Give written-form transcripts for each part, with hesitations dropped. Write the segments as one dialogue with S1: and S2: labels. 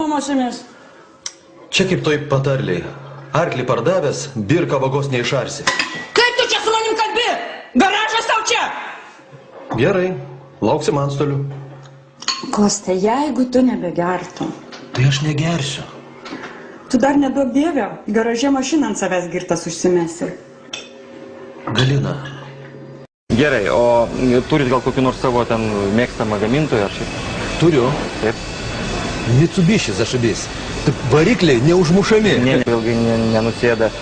S1: Mamosimės.
S2: Čia kaip toj patarliai. Arklį pardavęs, birką vagos neišarsi.
S1: Kaip tu čia su manim kalbi? Garažas tau čia!
S2: Gerai, lauksim antstolių.
S3: Kosta, jeigu tu nebegertum,
S2: Tai aš negersiu.
S3: tu dar neduok dievę, garaže mašiną ant savęs girtas užsimesi.
S2: Galina.
S4: Gerai, o turit gal kokį nors savo ten mėgstamą gamintoją ar šiaip?
S2: Turiu.
S4: Taip.
S2: Mitsubishi, zašabys. Taip varikliai neužmušami.
S4: Ilgai nenusėda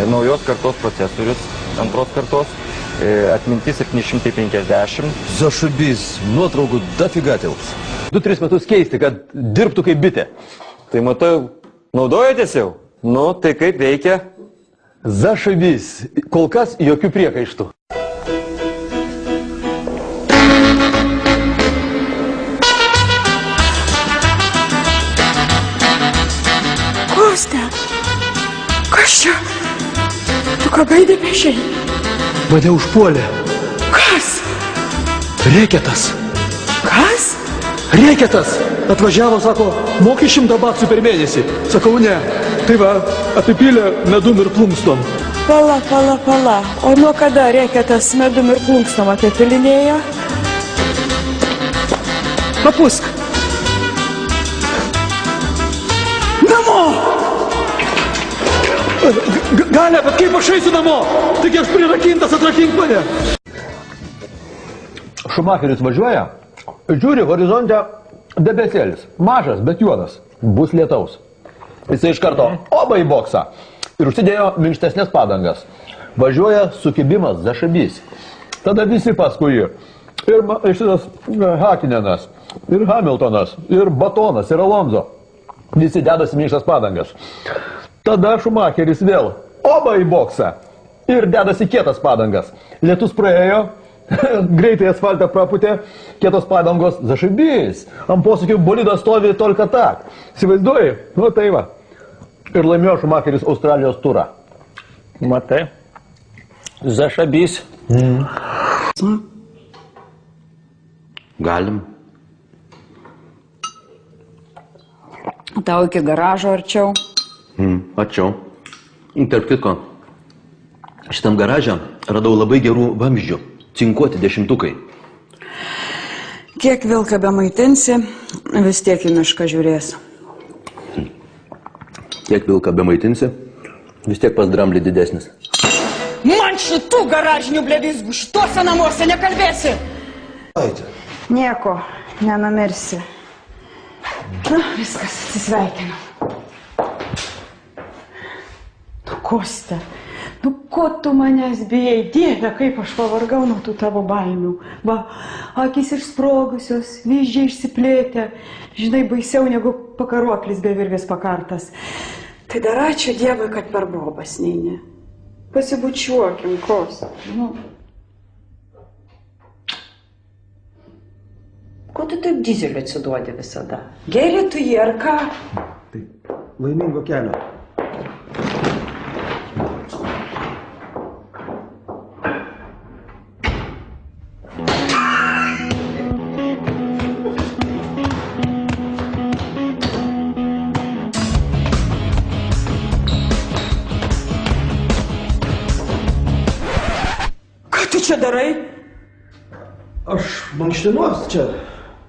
S4: naujos kartos procesorius, antros kartos, atmintis 750.
S2: Zašabys, nuotraukų dafiga tilps.
S5: 2-3 metus keisti, kad dirbtų kaip bitė.
S4: Tai matau, naudojatės jau? Nu, tai kaip veikia?
S5: Zašabys, kol kas jokių priekaištų.
S3: Kosta, kas čia? Tu ką gaidė pešiai?
S5: Mane užpuolė.
S3: Kas?
S5: Reketas.
S3: Kas?
S5: Reketas! Atvažiavo, sako, moki 100 baksų per mėnesį. Sakau, ne. Tai va, apipylė medum ir plunkstom.
S3: Pala. O nuo kada reketas medum ir plunkstom apipilinėjo?
S5: Papusk.
S3: Namo!
S5: Galia, bet kaip aš eisiu namo? Taigi aš prirakintas, atrakink mane. Šumacheris važiuoja, žiūri horizonte debesėlis. Mažas, bet juodas. Bus lietaus. Jisai iš karto oba į boksą. Ir užsidėjo minkštesnės padangas. Važiuoja sukibimas Zašabys. Tada visi paskui jį. Ir šitas Hakinenas, ir Hamiltonas, ir Batonas, ir Alonso. Visi dedasi minkštas padangas. Tada Šumacheris vėl oba į boksą. Ir dedasi kietas padangas. Lietus praėjo. Greitai asfaltą praputė, kietos padangos Zašabys. Ant posūkių bolidas stovi tolka tak. Įsivaizduoji? Nu tai va. Ir laimėjo Šumacheris Australijos turą.
S4: Matai. Zašabys.
S2: Galim.
S3: Tau iki garažo arčiau.
S2: Ačiū. Tarp kitko, šitam garaže radau labai gerų vamzdžių. Cinkuoti 10-tukai.
S3: Kiek vilką be maitinsi, vis tiek į mišką žiūrės.
S2: Kiek vilką be maitinsi, vis tiek pas dramblį didesnis.
S1: Man šitų garažinių blevizgų, šituose namuose nekalbėsi!
S3: Nieko, nenumirsi. Na, viskas, atsisveikinam. Tu, Kosta, nu ko tu manęs bijai? Dieve, kaip aš pavargau nuo tų tavo baimių. Va, akys išsprogusios, vyzdžiai išsiplėtę. Žinai, baisiau negu pakaruoklis be virvės pakartas. Tai dar ačiū Dievui, kad per bobas neini. Pasibučiuokim, Kosta. Nu. Ko tu taip dizeliu atsiduodi visada? Geri tu jį ar ką?
S2: Taip, laimingo kelio.
S3: Ką tu čia darai?
S2: Aš mankštinuos čia.